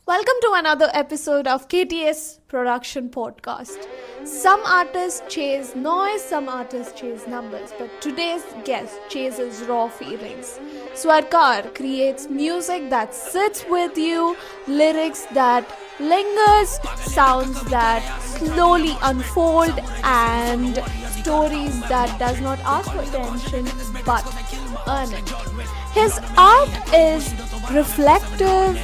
Welcome to another episode of KTS Production podcast. Some artists chase noise, some artists chase numbers, but today's guest chases raw feelings. SWARKAAR creates music that sits with you, lyrics that lingers, sounds that slowly unfold, and stories that does not ask for attention but earn it. His art is reflective,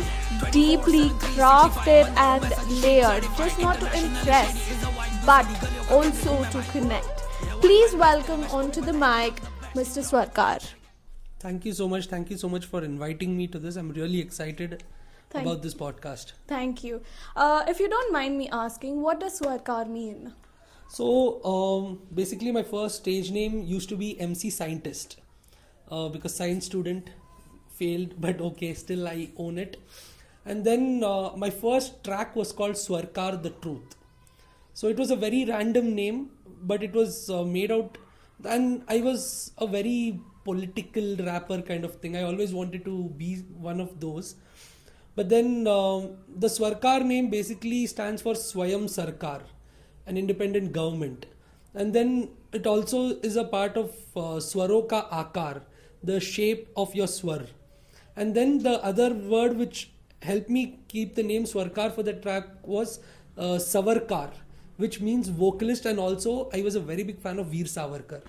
deeply crafted and layered, just not to impress, but also to connect. Please welcome onto the mic, Mr. Sawarkaar. Thank you so much. Thank you so much for inviting me to this. I'm really excited about this podcast. Thank you. If you don't mind me asking, what does Sawarkaar mean? So, basically my first stage name used to be MC Scientist because science student failed, but okay, still I own it. And then my first track was called SWARKAAR, The Truth. So it was a very random name, but it was made out, and I was a very political rapper kind of thing. I always wanted to be one of those. But then the SWARKAAR name basically stands for Swayam Sarkar, an independent government. And then it also is a part of SWARKAAR, the shape of your swar. And then the other word which helped me keep the name SWARKAAR for the track was Sawarkaar, which means vocalist, and also I was a very big fan of Veer Savarkar.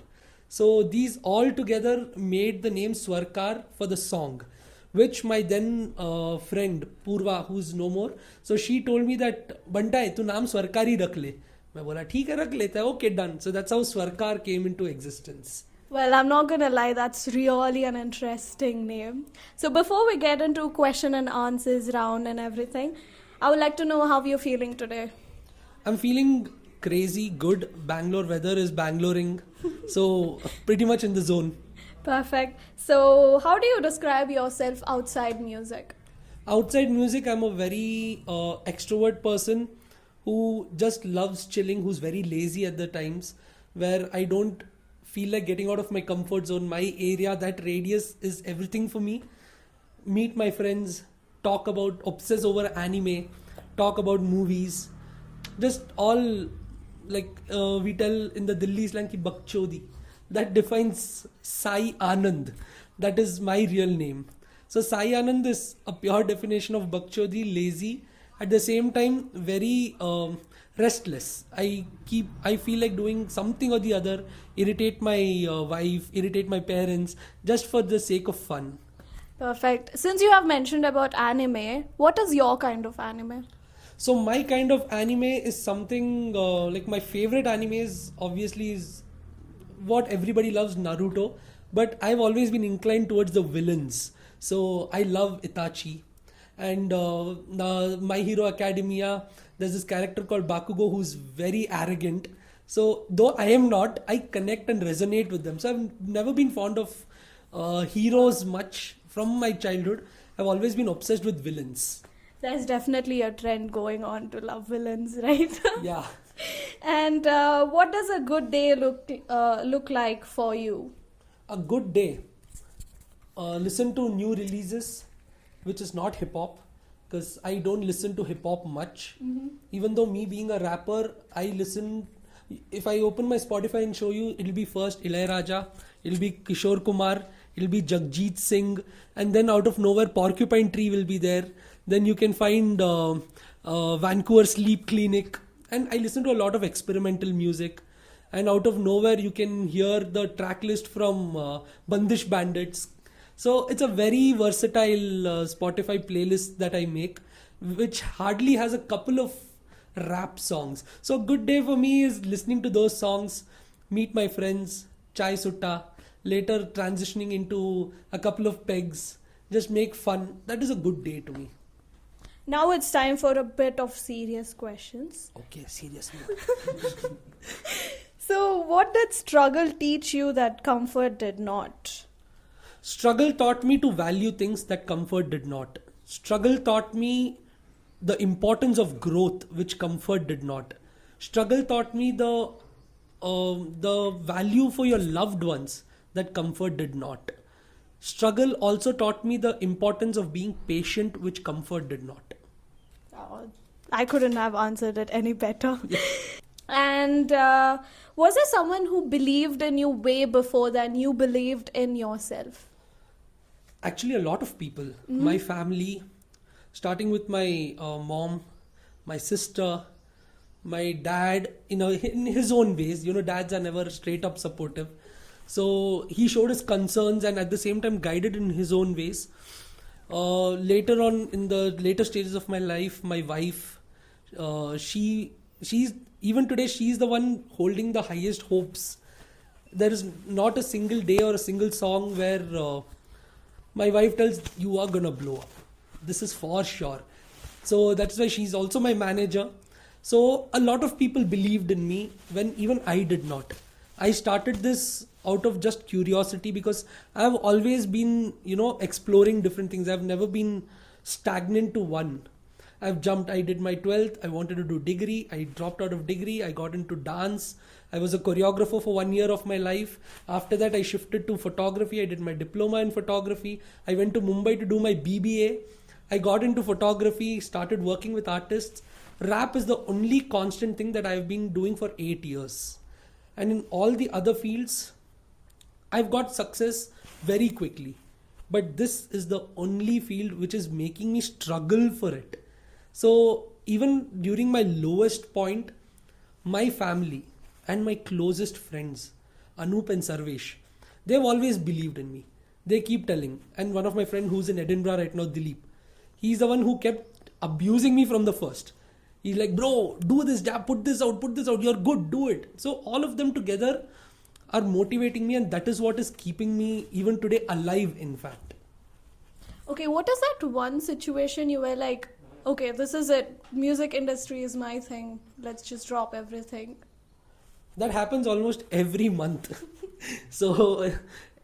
So these all together made the name SWARKAAR for the song, which my then friend Purva, who's no more, so she told me that Bantai, tu naam SWARKAAR hi rakh le. मैं बोला ठीक है रख लेता है, okay, done. So that's how SWARKAAR came into existence. Well, I'm not gonna lie, that's really an interesting name. So before we get into question and answers round and everything, I would like to know how you're feeling today. I'm feeling crazy good. Bangalore weather is Bangaloring, so pretty much in the zone. Perfect. So how do you describe yourself outside music? Outside music, I'm a very extrovert person who just loves chilling, who's very lazy at the times, where I don't feel like getting out of my comfort zone. My area, that radius is everything for me. Meet my friends, talk about, obsess over anime, talk about movies, just all like we tell in the Delhi slang ki bakchodi. That defines Sai Anand. That is my real name. So Sai Anand is a pure definition of bakchodi, lazy, at the same time very restless. I feel like doing something or the other, irritate my wife, irritate my parents, just for the sake of fun. Perfect. Since you have mentioned about anime, what is your kind of anime? So my kind of anime is something like my favorite anime is obviously is what everybody loves, Naruto, but I've always been inclined towards the villains. So I love Itachi. And My Hero Academia, there's this character called Bakugo who's very arrogant. So though I am not, I connect and resonate with them. So I've never been fond of heroes much from my childhood. I've always been obsessed with villains. There's definitely a trend going on to love villains, right? Yeah. And what does a good day look like for you? A good day. Listen to new releases, which is not hip hop, because I don't listen to hip hop much. Mm-hmm. Even though me being a rapper, I listen. If I open my Spotify and show you, it'll be first Ilayaraja, it'll be Kishore Kumar, it'll be Jagjit Singh, and then out of nowhere Porcupine Tree will be there. Then you can find Vancouver Sleep Clinic, and I listen to a lot of experimental music. And out of nowhere you can hear the track list from Bandish Bandits. So it's a very versatile Spotify playlist that I make, which hardly has a couple of rap songs. So a good day for me is listening to those songs, meet my friends, chai sutta, later transitioning into a couple of pegs, just make fun. That is a good day to me. Now it's time for a bit of serious questions. Okay, serious. So what did struggle teach you that comfort did not? Struggle taught me to value things that comfort did not. Struggle taught me the importance of growth, which comfort did not. Struggle taught me the value for your loved ones that comfort did not. Struggle also taught me the importance of being patient, which comfort did not. Oh, I couldn't have answered it any better. And was there someone who believed in you way before than you believed in yourself? Actually, a lot of people. My family, starting with my mom, my sister, my dad, in his own ways. Dads are never straight up supportive. So he showed his concerns and at the same time guided in his own ways. Later on, in the later stages of my life, my wife, she's even today, she's the one holding the highest hopes. There is not a single day or a single song where my wife tells you are gonna blow up. This is for sure. So that's why she's also my manager. So a lot of people believed in me when even I did not. I started this out of just curiosity because I've always been, exploring different things. I've never been stagnant to one. I've jumped. I did my 12th. I wanted to do degree. I dropped out of degree. I got into dance. I was a choreographer for 1 year of my life. After that, I shifted to photography. I did my diploma in photography. I went to Mumbai to do my BBA. I got into photography, started working with artists. Rap is the only constant thing that I've been doing for 8 years. And in all the other fields, I've got success very quickly. But this is the only field which is making me struggle for it. So even during my lowest point, my family and my closest friends, Anup and Sarvesh, they've always believed in me. They keep telling. And one of my friends who's in Edinburgh right now, Dilip, he's the one who kept abusing me from the first. He's like, bro, do this, put this out, you're good, do it. So all of them together are motivating me, and that is what is keeping me even today alive, in fact. Okay, what is that one situation you were like, okay, this is it, music industry is my thing, let's just drop everything? That happens almost every month. So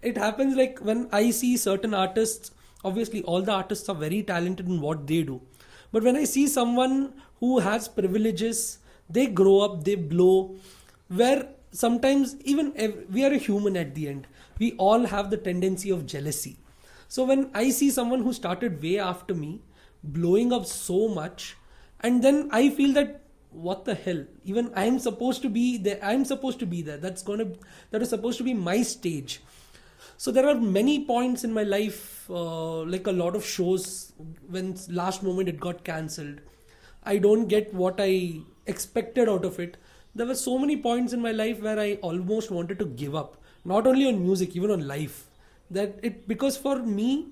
it happens like when I see certain artists, obviously all the artists are very talented in what they do. But when I see someone who has privileges, they grow up, they blow, where sometimes even we are a human at the end. We all have the tendency of jealousy. So when I see someone who started way after me, blowing up so much, and then I feel that, what the hell, even I'm supposed to be there. That is supposed to be my stage. So there are many points in my life, like a lot of shows, when last moment it got cancelled. I don't get what I expected out of it. There were so many points in my life where I almost wanted to give up. Not only on music, even on life. Because for me,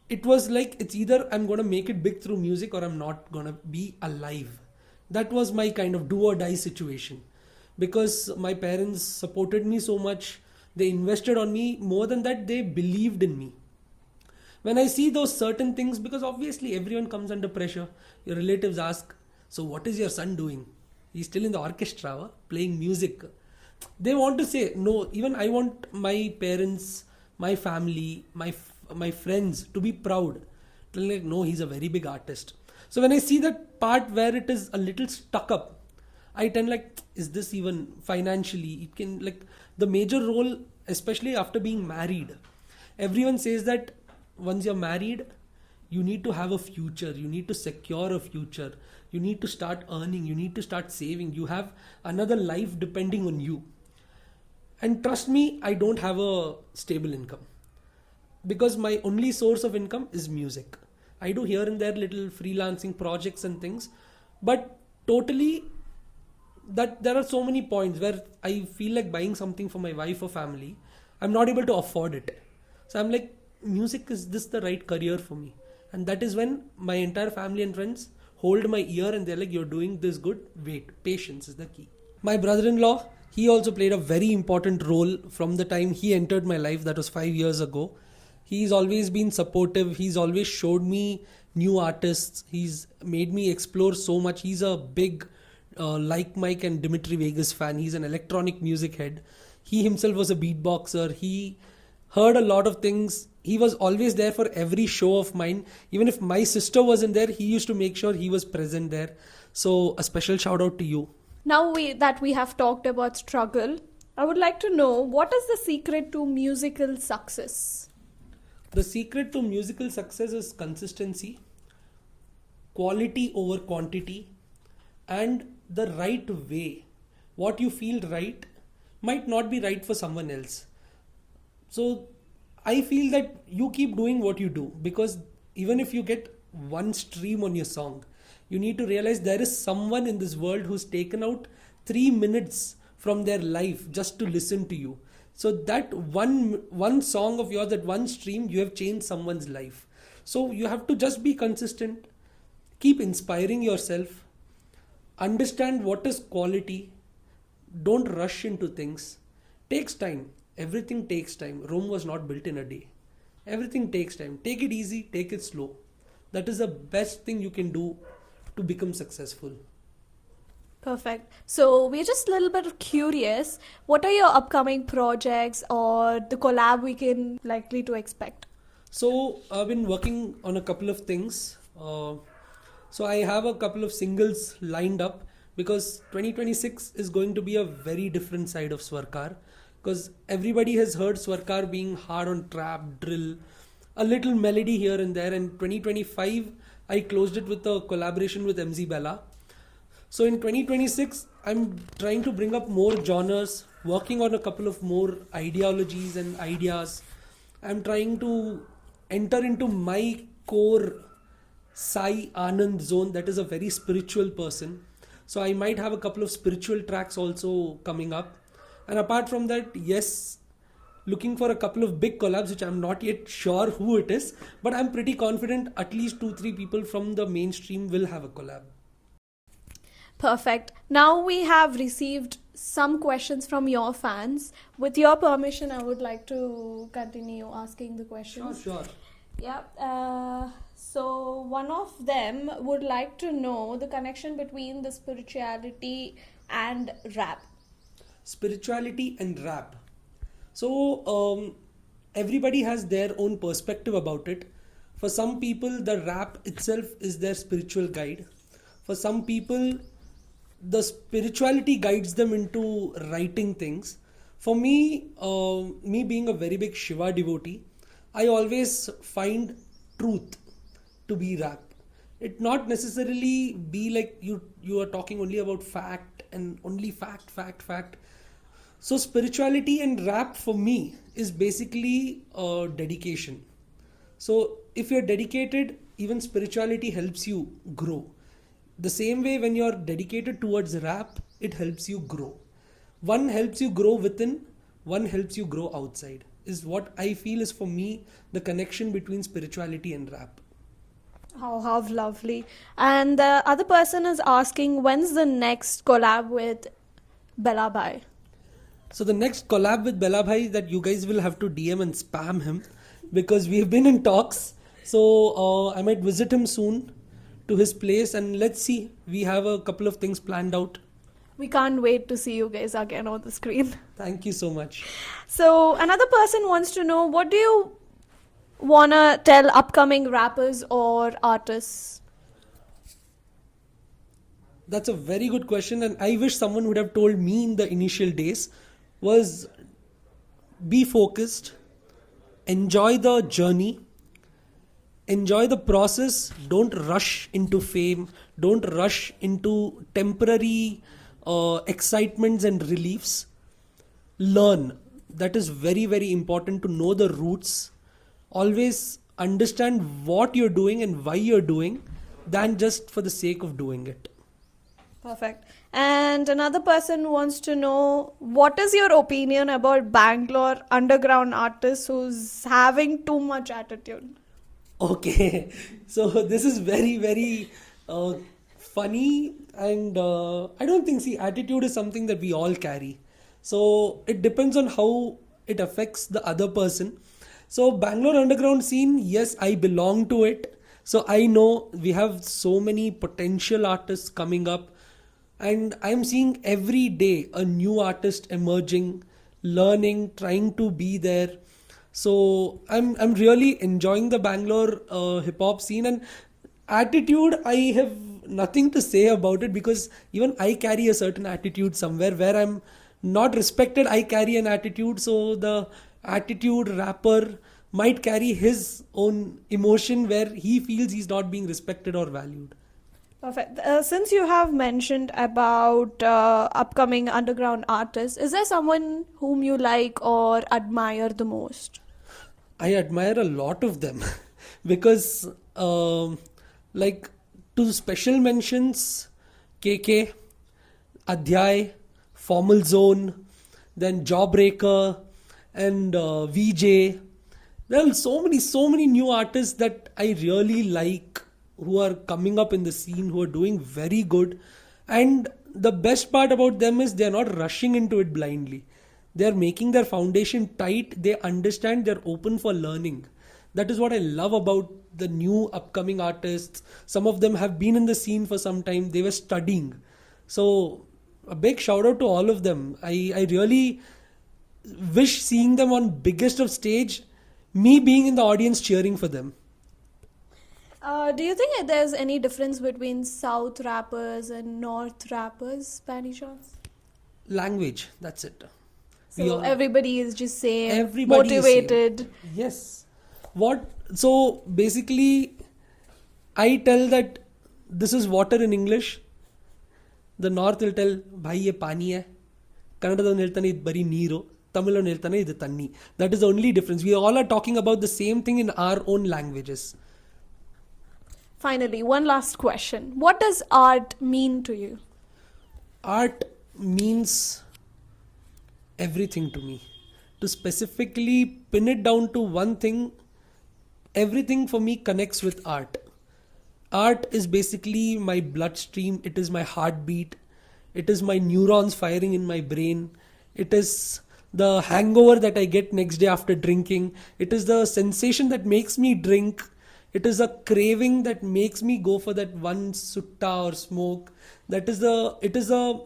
it was like, it's either I'm going to make it big through music or I'm not going to be alive. That was my kind of do or die situation. Because my parents supported me so much. They invested on me. More than that, they believed in me. When I see those certain things, because obviously everyone comes under pressure. Your relatives ask, so what is your son doing? He's still in the orchestra, playing music. They want to say, no, even I want my parents, my family, my friends to be proud. They're like, no, he's a very big artist. So when I see that part where it is a little stuck up, I tend like, is this even financially? It can like the major role, especially after being married. Everyone says that once you're married, you need to have a future. You need to secure a future. You need to start earning. You need to start saving. You have another life depending on you. And trust me, I don't have a stable income. Because my only source of income is music. I do here and there little freelancing projects and things. But totally, that there are so many points where I feel like buying something for my wife or family. I'm not able to afford it. So I'm like, music, is this the right career for me? And that is when my entire family and friends hold my ear and they're like, you're doing this good. Wait, patience is the key. My brother-in-law, he also played a very important role from the time he entered my life. That was 5 years ago. He's always been supportive. He's always showed me new artists. He's made me explore so much. He's a big Like Mike and Dimitri Vegas fan. He's an electronic music head. He himself was a beatboxer. He heard a lot of things. He was always there for every show of mine. Even if my sister wasn't there, he used to make sure he was present there. So a special shout out to you. Now that we have talked about struggle, I would like to know, what is the secret to musical success? The secret to musical success is consistency. quality over quantity, and the right way. What you feel right might not be right for someone else. So I feel that you keep doing what you do, because even if you get one stream on your song, you need to realize there is someone in this world who's taken out 3 minutes from their life just to listen to you. So that one song of yours, that one stream, you have changed someone's life. So you have to just be consistent, keep inspiring yourself, understand what is quality, don't rush into things. Takes time. Everything takes time. Rome was not built in a day. Everything takes time. Take it easy, take it slow. That is the best thing you can do to become successful. Perfect. So we're just a little bit curious. What are your upcoming projects or the collab we can likely to expect? So I've been working on a couple of things. So I have a couple of singles lined up, because 2026 is going to be a very different side of Swarkaar. Because everybody has heard Sawarkaar being hard on trap, drill, a little melody here and there. And 2025, I closed it with a collaboration with MZ Bella. So in 2026, I'm trying to bring up more genres, working on a couple of more ideologies and ideas. I'm trying to enter into my core Sai Anand zone, that is a very spiritual person. So I might have a couple of spiritual tracks also coming up. And apart from that, yes, looking for a couple of big collabs, which I'm not yet sure who it is, but I'm pretty confident at least 2-3 people from the mainstream will have a collab. Perfect. Now we have received some questions from your fans. With your permission, I would like to continue asking the questions. Sure. Yeah. So one of them would like to know the connection between the spirituality and rap. Spirituality and rap. So everybody has their own perspective about it. For some people, the rap itself is their spiritual guide. For some people, the spirituality guides them into writing things. For me, me being a very big Shiva devotee, I always find truth to be rap. It not necessarily be like you are talking only about fact and only fact. So spirituality and rap for me is basically a dedication. So if you're dedicated, even spirituality helps you grow. The same way when you're dedicated towards rap, it helps you grow. One helps you grow within, one helps you grow outside, is what I feel is for me the connection between spirituality and rap. How lovely. And the other person is asking, when's the next collab with Bella Bhai? So the next collab with Bella Bhai, that you guys will have to DM and spam him, because we've been in talks. So I might visit him soon to his place, and let's see. We have a couple of things planned out. We can't wait to see you guys again on the screen. Thank you so much. So another person wants to know, what do you wanna tell upcoming rappers or artists? That's a very good question, and I wish someone would have told me in the initial days. Was be focused, enjoy the journey, enjoy the process, don't rush into fame, don't rush into temporary excitements and reliefs. Learn. That is very, very important, to know the roots. Always understand what you're doing and why you're doing, than just for the sake of doing it. Perfect. And another person wants to know, what is your opinion about Bangalore underground artists who's having too much attitude? Okay, so this is very, very funny, and I don't think, attitude is something that we all carry. So it depends on how it affects the other person. So Bangalore underground scene, yes, I belong to it. So I know we have so many potential artists coming up, and I'm seeing every day a new artist emerging, learning, trying to be there. So I'm really enjoying the Bangalore hip hop scene, and attitude, I have nothing to say about it, because even I carry a certain attitude somewhere. Where I'm not respected, I carry an attitude. So the attitude rapper might carry his own emotion where he feels he's not being respected or valued. Perfect. Since you have mentioned about upcoming underground artists, is there someone whom you like or admire the most? I admire a lot of them because, like, to special mentions, KK, Adhyay, Formal Zone, then Jawbreaker, and VJ. There are so many new artists that I really like who are coming up in the scene, who are doing very good. And the best part about them is they are not rushing into it blindly. They are making their foundation tight. They understand, they're open for learning. That is what I love about the new upcoming artists. Some of them have been in the scene for some time, they were studying. So, a big shout out to all of them. I really wish seeing them on biggest of stage, me being in the audience cheering for them. Do you think there's any difference between South rappers and North rappers by any chance? Language, that's it. We So all- everybody is just same, Everybody is same. motivated. Yes. What? So basically, I tell that this is water in English. The North will tell, "Bhai ye pani hai." Kannada niltane idu bari neeru. Tamil niltane idu tanni. That is the only difference. We all are talking about the same thing in our own languages. Finally, one last question. What does art mean to you? Art means everything to me. To specifically pin it down to one thing, everything for me connects with art. Art is basically my bloodstream, it is my heartbeat, it is my neurons firing in my brain, it is the hangover that I get next day after drinking, it is the sensation that makes me drink, it is a craving that makes me go for that one sutta or smoke. That is the it is a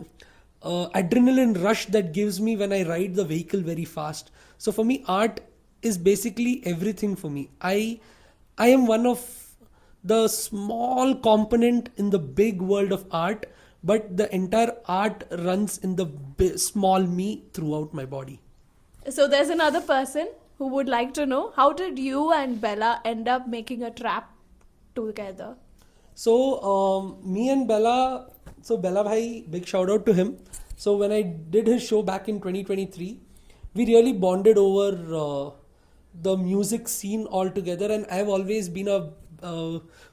adrenaline rush that gives me when I ride the vehicle very fast. So for me, art is basically everything for me. I am one of the small component in the big world of art, but the entire art runs in the small me throughout my body. So there's another person who would like to know, how did you and Bella end up making a trap together? So me and Bella, so Bella bhai, big shout out to him. So when I did his show back in 2023, we really bonded over the music scene altogether, and I've always been a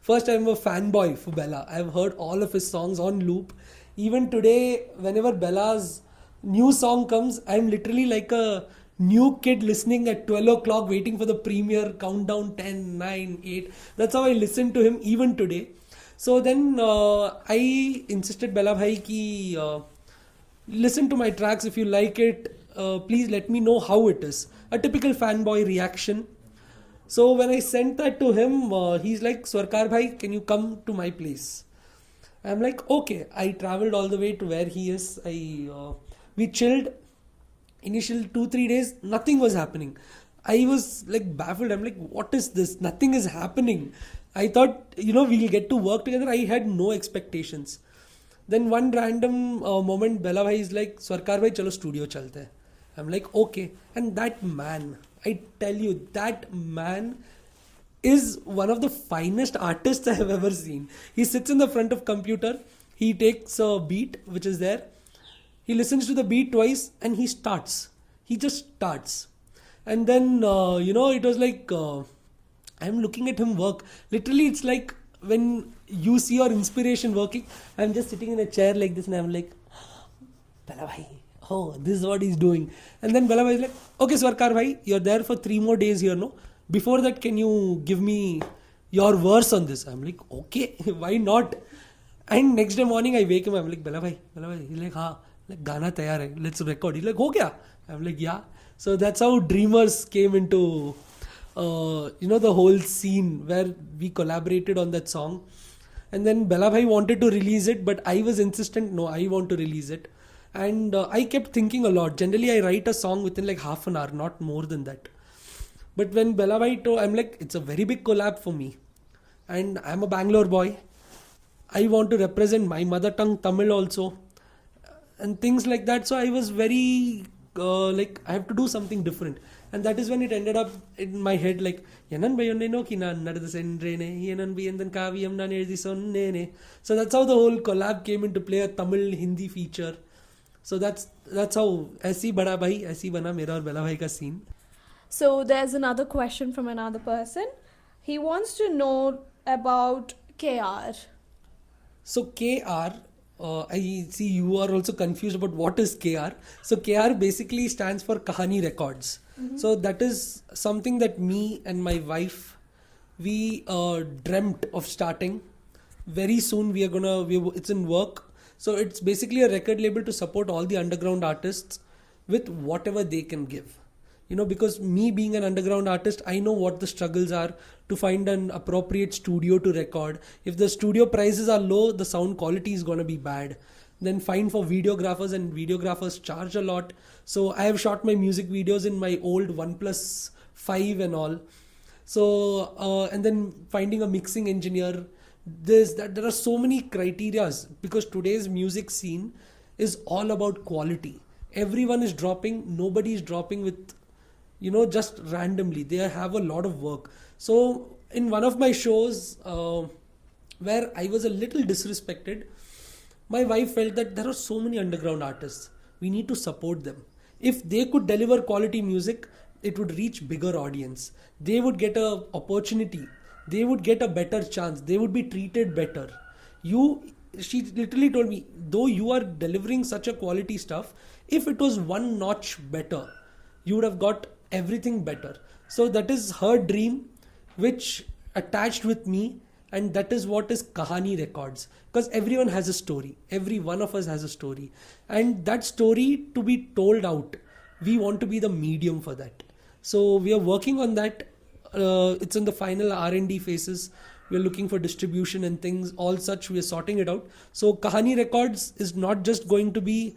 first I'm a fanboy for Bella. I've heard all of his songs on loop. Even today, whenever Bella's new song comes, I'm literally like a new kid listening at 12 o'clock waiting for the premiere countdown 10, 9, 8. That's how I listen to him even today. So then I insisted Bella bhai ki listen to my tracks, if you like it, please let me know how it is. A typical fanboy reaction. So when I sent that to him, he's like, "Swarkaar bhai, can you come to my place?" I'm like, okay. I traveled all the way to where he is. We chilled. Initial 2-3 days, nothing was happening. I was like baffled. I'm like, what is this? Nothing is happening. I thought, we'll get to work together. I had no expectations. Then one random moment, Bella bhai is like, "Swarkaar bhai, chalo studio chalte hain." I'm like, okay. And that man, I tell you, that man is one of the finest artists I have ever seen. He sits in the front of computer. He takes a beat which is there. He listens to the beat twice and he starts. He just starts. And then, it was like, I'm looking at him work. Literally, it's like when you see your inspiration working, I'm just sitting in a chair like this and I'm like, Bella bhai, oh, this is what he's doing. And then Bella bhai is like, okay, Swarkaar bhai, you're there for 3 more days here, no? Before that, can you give me your verse on this? I'm like, okay, why not? And next day morning, I wake him, I'm like, Bella bhai. He's like, हाँ, like, गाना तैयार है, let's record. He's like, हो गया? I'm like, yeah. So that's how Dreamers came into, the whole scene where we collaborated on that song. And then Bella bhai wanted to release it, but I was insistent, no, I want to release it. And I kept thinking a lot. Generally, I write a song within like half an hour, not more than that. But when Bella bhai told, I'm like, it's a very big collab for me. And I'm a Bangalore boy. I want to represent my mother tongue, Tamil also. And things like that. So I was very, I have to do something different. And that is when it ended up in my head like Yanan bayonne no kina narada sendrene Yanan biyandan kaviyam nan ezhi sonnene. So that's how the whole collab came into play, a Tamil Hindi feature. So that's how ऐसी बड़ा भाई ऐसी बना मेरा और बेला भाई का scene. So there's another question from another person. He wants to know about KR. So KR, I see you are also confused about what is KR. So KR basically stands for Kahani Records. So that is something that me and my wife, we dreamt of starting. Very soon it's in work. So it's basically a record label to support all the underground artists with whatever they can give. You know, because me being an underground artist, I know what the struggles are to find an appropriate studio to record. If the studio prices are low, the sound quality is going to be bad. Then fine for videographers, and videographers charge a lot. So I have shot my music videos in my old OnePlus 5 and all. So, and then finding a mixing engineer, there are so many criterias, because today's music scene is all about quality. Everyone is dropping, nobody is dropping with, you know, just randomly. They have a lot of work. So in one of my shows where I was a little disrespected, my wife felt that there are so many underground artists, we need to support them. If they could deliver quality music, it would reach bigger audience. They would get a opportunity. They would get a better chance. They would be treated better. She literally told me, though you are delivering such a quality stuff, if it was one notch better, you would have got everything better. So that is her dream, which attached with me, and that is what is Kahani Records. Because everyone has a story. Every one of us has a story. And that story to be told out, we want to be the medium for that. So we are working on that. It's in the final R&D phases. We're looking for distribution and things, all such. We're sorting it out. So Kahani Records is not just going to be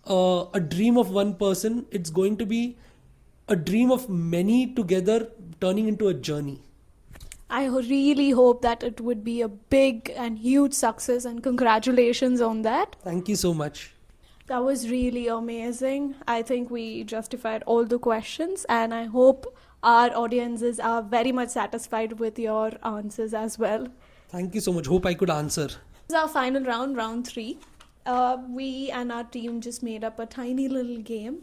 a dream of one person. It's going to be a dream of many together, turning into a journey. I really hope that it would be a big and huge success, and congratulations on that. Thank you so much. That was really amazing. I think we justified all the questions, and I hope our audiences are very much satisfied with your answers as well. Thank you so much. Hope I could answer. This is our final round, round 3. We and our team just made up a tiny little game.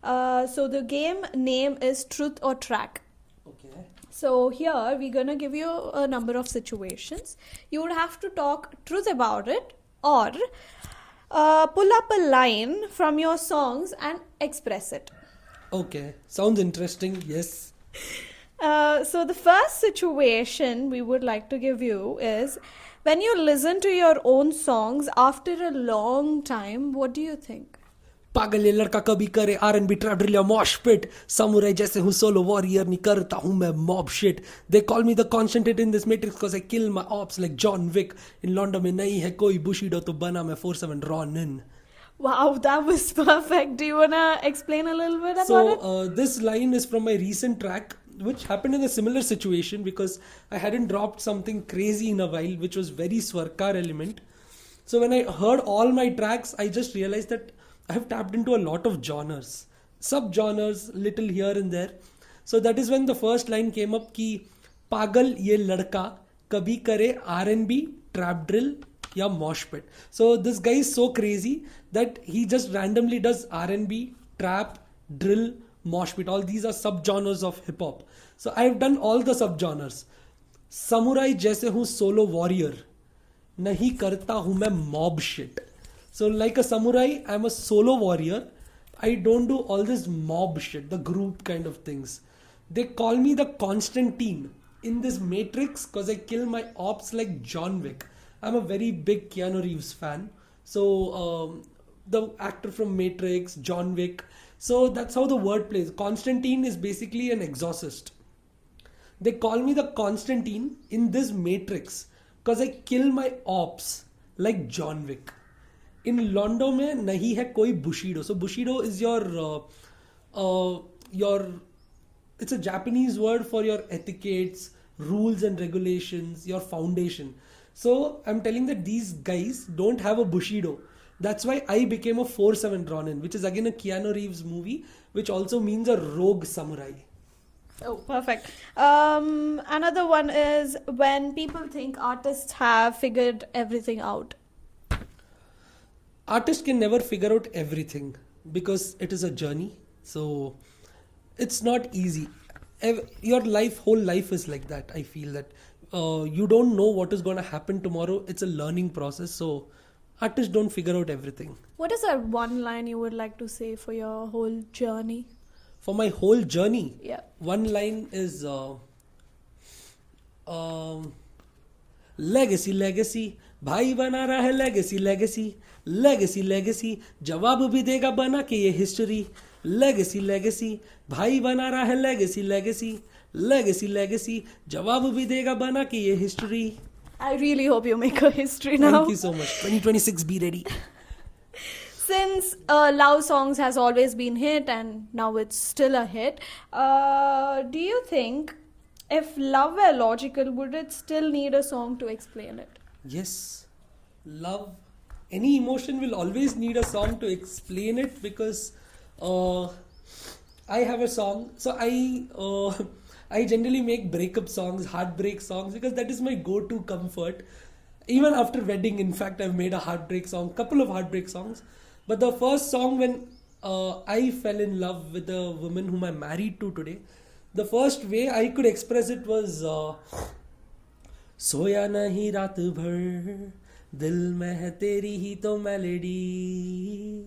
So the game name is Truth or Track. Okay. So here we're going to give you a number of situations. You would have to talk truth about it, or pull up a line from your songs and express it. Okay. Sounds interesting. Yes. So the first situation we would like to give you is, when you listen to your own songs after a long time, what do you think? पागल ये लड़का कभी करे R&B trap drill या mosh pit, samurai जैसे हूँ solo warrior नहीं करता हूँ मैं mob shit. They call me the constant hit in this matrix because I kill my ops like John Wick. In London में नहीं है कोई bushido तो बना मैं 4/7 Ronin. Wow, that was perfect. Do you want to explain a little bit about it? So this line is from my recent track, which happened in a similar situation because I hadn't dropped something crazy in a while, which was very Swarkaar element. So when I heard all my tracks, I just realized that I have tapped into a lot of genres, sub-genres, little here and there. So that is when the first line came up ki pagal ye ladka kabhi kare R&B, trap drill ya mosh pit. So this guy is so crazy that he just randomly does R&B, trap, drill, mosh pit. All these are sub-genres of hip-hop. So I have done all the sub-genres. Samurai jaise hu solo warrior, nahi karta hu main mob shit. So like a samurai, I'm a solo warrior. I don't do all this mob shit, the group kind of things. They call me the Constantine in this matrix because I kill my ops like John Wick. I'm a very big Keanu Reeves fan. So the actor from Matrix, John Wick. So that's how the word plays. Constantine is basically an exorcist. They call me the Constantine in this matrix because I kill my ops like John Wick. In Londo में नहीं है कोई bushido. So bushido is your it's a Japanese word for your etiquettes, rules and regulations, your foundation. So I'm telling that these guys don't have a bushido. That's why I became a 4/7 Ronin, which is again a Keanu Reeves movie, which also means a rogue samurai. Oh, perfect. Another one is when people think artists have figured everything out. Artists can never figure out everything because it is a journey. So it's not easy. Your whole life is like that. I feel that you don't know what is going to happen tomorrow. It's a learning process. So artists don't figure out everything. What is that one line you would like to say for your whole journey? For my whole journey, Yeah. one line is legacy, legacy. भाई बना रहा है legacy, legacy, legacy, legacy. जवाब भी देगा बना के ये history. Legacy, legacy. भाई बना रहा है legacy, legacy, legacy, legacy. जवाब भी देगा बना के ये history. I really hope you make a history now. Thank you so much. 2026, be ready. Since love songs has always been hit and now it's still a hit, do you think if love were logical, would it still need a song to explain it? Yes, love, any emotion will always need a song to explain it because I have a song. So I generally make breakup songs, heartbreak songs because that is my go-to comfort. Even after wedding, in fact, I've made a heartbreak song, couple of heartbreak songs. But the first song when I fell in love with the woman whom I'm married to today, the first way I could express it was सोया नहीं रात भर दिल में है तेरी ही तो melody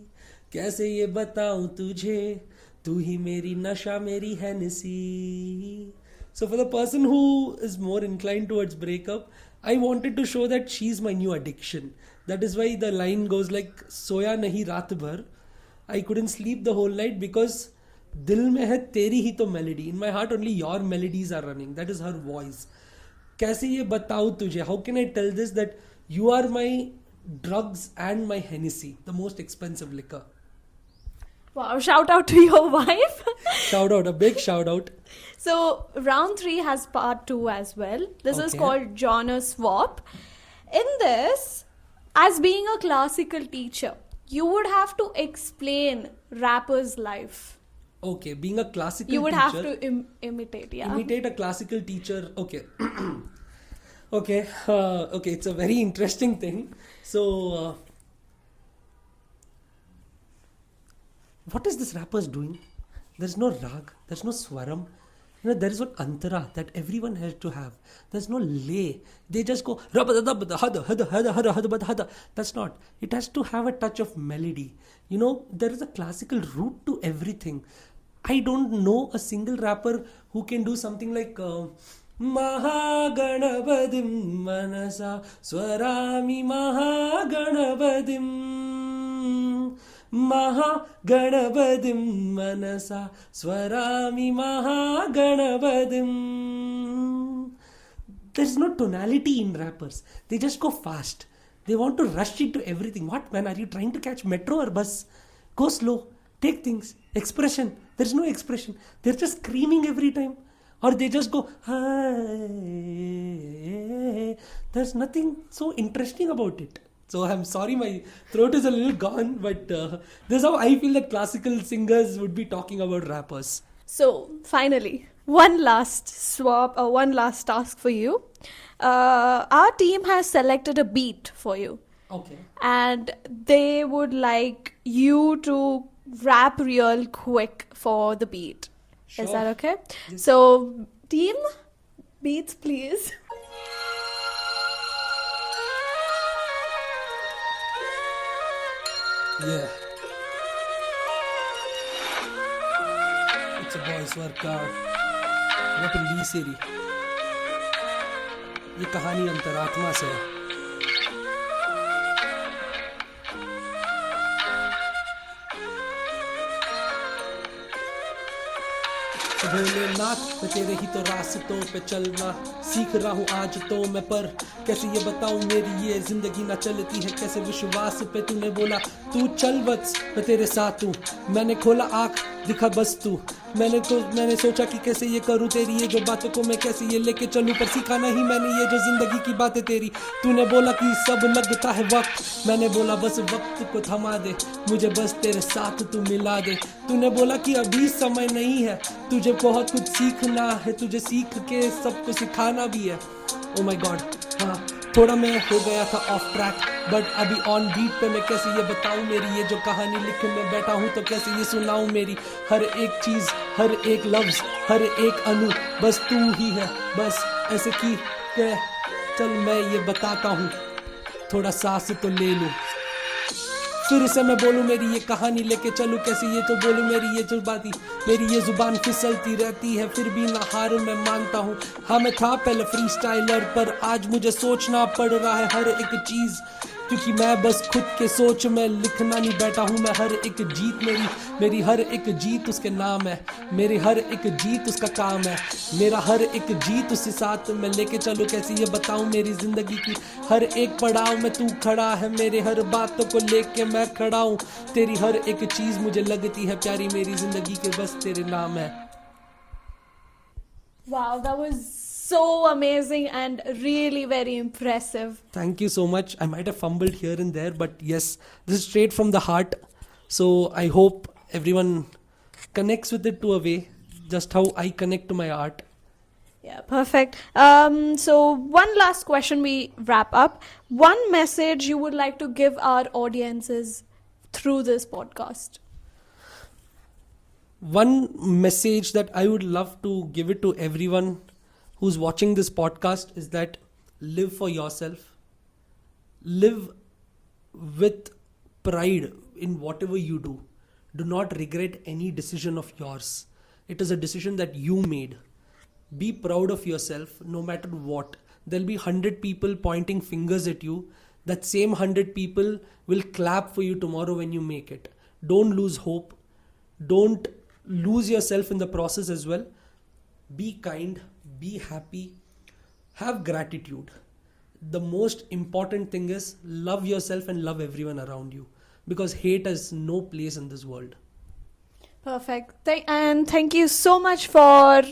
कैसे ये बताऊं तुझे तू ही मेरी नशा मेरी Hennessey. So for the person who is more inclined towards breakup, I wanted to show that she's my new addiction. That is why the line goes like सोया नहीं रात भर. I couldn't sleep the whole night because दिल में है तेरी ही तो melody. In my heart only your melodies are running. That is her voice. कैसे ये बताऊं तुझे? How can I tell this that you are my drugs and my Hennessy, the most expensive liquor. Wow, shout out to your wife. Shout out, a big shout out. So round 3 has part 2 as well. This is Okay. called genre swap. In this, as being a classical teacher, you would have to explain rapper's life. Okay, being a classical You would teacher, have to imitate, yeah. imitate a classical teacher. Okay. Okay, it's a very interesting thing. So, what is this rappers doing? There's no rag, there's no swaram. There is one antara that everyone has to have. There's no lay. They just go that's not. It has to have a touch of melody. There is a classical root to everything. I don't know a single rapper who can do something like Mahaganapadim Manasa Swarami Mahaganapadim Mahaganapadim Manasa Swarami Mahaganapadim. There's no tonality in rappers. They just go fast. They want to rush into everything. What, man? Are you trying to catch metro or bus? Go slow. Take things. Expression. There's no expression. They're just screaming every time. Or they just go, hey. There's nothing so interesting about it. So I'm sorry, my throat is a little gone, but this is how I feel that classical singers would be talking about rappers. So finally, one last swap or one last task for you. Our team has selected a beat for you. Okay. And they would like you to rap real quick for the beat. Sure. Is that okay? Yes. So, team, beats please. Yeah. It's a boy, SWARKAAR. What in Lee City. ये कहानी अंतरात्मा से है. भोलेनाथ मैं तेरे ही तो रास्तों पे चलना सीख रहा हूँ आज तो मैं, पर कैसे ये बताऊँ मेरी ये जिंदगी ना चलती है कैसे. विश्वास पे तूने बोला तू चल वत्स मैं तेरे साथ हूँ, मैंने खोला आँख दिखा बस तू मैंने सोचा कि कैसे ये करूँ तेरी ये जो बातों को मैं कैसे ये लेके चलूँ, पर सीखा नहीं मैंने ये जो जिंदगी की बातें तेरी। तूने बोला कि सब लगता है वक्त, मैंने बोला बस वक्त को थमा दे, मुझे बस तेरे साथ तू मिला दे। तूने बोला कि अभी समय नहीं है, तुझे बहुत कुछ सीखना है, तुझे सीख के सबको सिखाना भी है। ओ माय गॉड, हाँ थोड़ा मैं हो गया था ऑफ ट्रैक, बट अभी ऑन बीट पे मैं कैसे ये बताऊँ मेरी ये जो कहानी लिखने बैठा हूँ, तो कैसे ये सुनाऊँ मेरी हर एक चीज़, हर एक लफ्ज़, हर एक अणु बस तू ही है। बस ऐसे की चल मैं ये बताता हूँ, थोड़ा सांस तो ले लूँ, फिर से मैं बोलूँ मेरी ये कहानी लेके चलूँ, कैसे ये तो बोलूँ मेरी ये जुबानी, मेरी ये जुबान फिसलती रहती है फिर भी ना हार मैं मानता हूँ। हाँ मैं था पहले फ्री स्टाइलर, पर आज मुझे सोचना पड़ रहा है हर एक चीज़, क्योंकि मैं बस खुद के सोच में लिखना नहीं बैठा हूँ। मैं हर एक जीत मेरी हर एक जीत उसके नाम है, मेरी हर एक जीत उसका काम है, मेरा हर एक जीत उसके साथ मैं लेके चलूँ, कैसे ये बताऊँ मेरी ज़िंदगी की हर एक पड़ाव में तू खड़ा है, मेरे हर बातों को लेके मैं खड़ा हूँ, तेरी हर एक चीज़ मुझे लगती है प्यारी, मेरी ज़िंदगी के बस तेरे नाम है। Wow, that was so amazing and really very impressive. Thank you so much. I might have fumbled here and there, but yes, this is straight from the heart. So I hope everyone connects with it to a way, just how I connect to my art. Yeah, perfect. So one last question we wrap up. One message you would like to give our audiences through this podcast? One message that I would love to give it to everyone who's watching this podcast is that live for yourself. Live with pride in whatever you do. Do not regret any decision of yours. It is a decision that you made. Be proud of yourself no matter what. There'll be 100 people pointing fingers at you. That same 100 people will clap for you tomorrow when you make it. Don't lose hope. Don't lose yourself in the process as well. Be kind, be happy, have gratitude. The most important thing is love yourself and love everyone around you, because hate has no place in this world. Perfect. And thank you so much for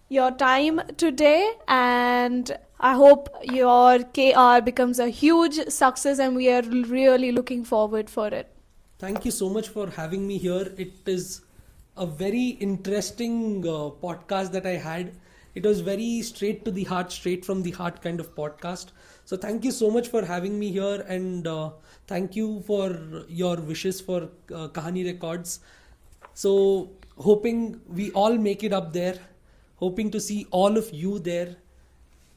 your time today, and I hope your KR becomes a huge success, and we are really looking forward for it. Thank you so much for having me here. It is a very interesting podcast that I had. It was very straight to the heart, straight from the heart kind of podcast. So thank you so much for having me here, and thank you for your wishes for Kahani Records. So hoping we all make it up there, hoping to see all of you there.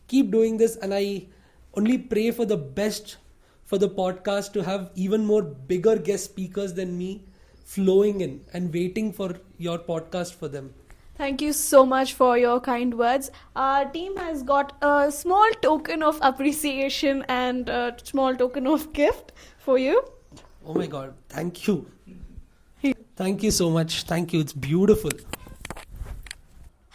Keep doing this, and I only pray for the best for the podcast, to have even more bigger guest speakers than me flowing in and waiting for your podcast for them. Thank you so much for your kind words. Our team has got a small token of appreciation and a small token of gift for you. Oh my God, thank you. Thank you so much. Thank you. It's beautiful.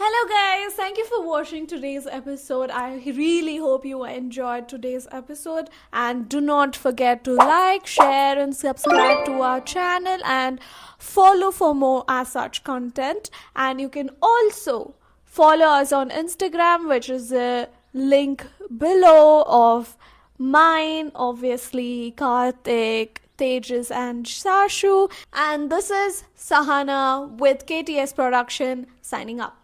Hello guys, thank you for watching today's episode. I really hope you enjoyed today's episode, and do not forget to like, share and subscribe to our channel and follow for more as such content. And you can also follow us on Instagram, which is the link below of mine, obviously Karthik, Tejas and Sashu. And this is Sahana with KTS Production signing up.